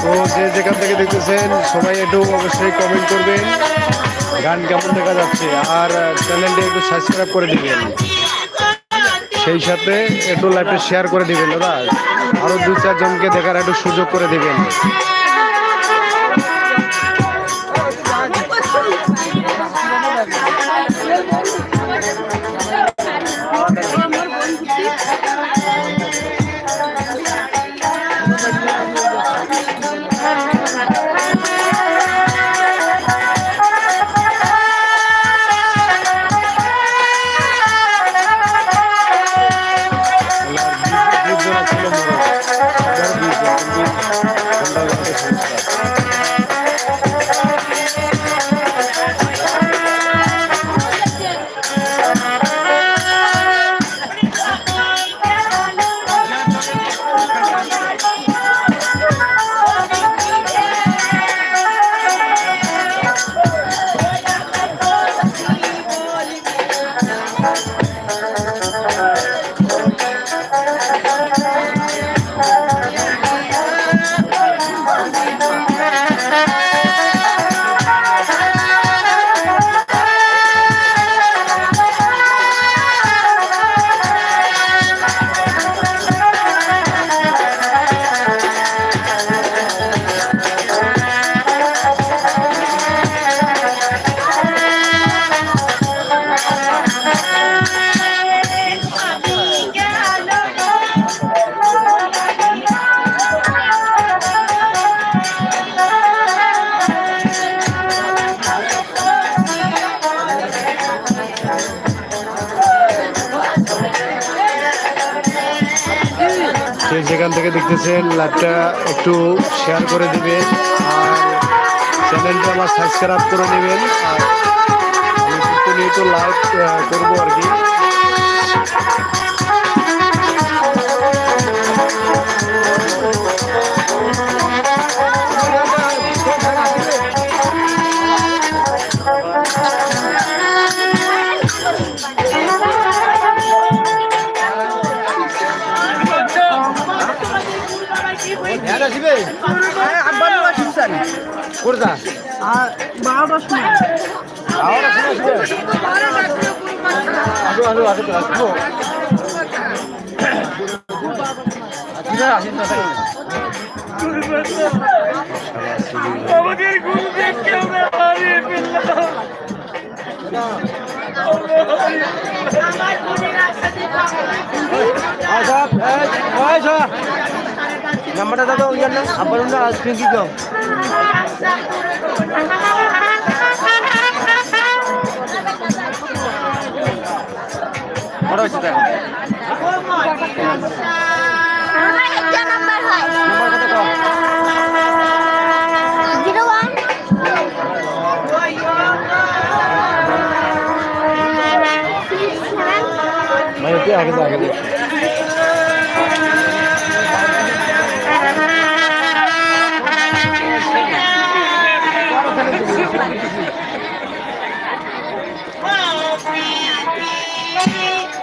তো যে যেখান থেকে দেখতেছেন সবাই একটু অবশ্যই কমেন্ট করবেন গান কেমন দেখা যাচ্ছে, আর চ্যানেলটি একটু সাবস্ক্রাইব করে দিবেন, সেই সাথে একটু লাইভে শেয়ার করে দিবেন দাদা, আরো 2-4 জনকে দেখার একটু সুযোগ করে দিবেন। যেখান থেকে দেখতেছেন লাইভটা একটু শেয়ার করে দিবেন, আর চ্যানেলটা আমার সাবস্ক্রাইব করে নেবেন, আর আমি একটু লাইভ করবো আর কি। কোরটা আর 12টার সময় আমাদের ঘুম দেখতে আমরা হারিয়ে ফেললাম। নাম্বারটা দাদা ওই জন্য আবার আজকে কি কম বড় হচ্ছে আগে আগে Oh,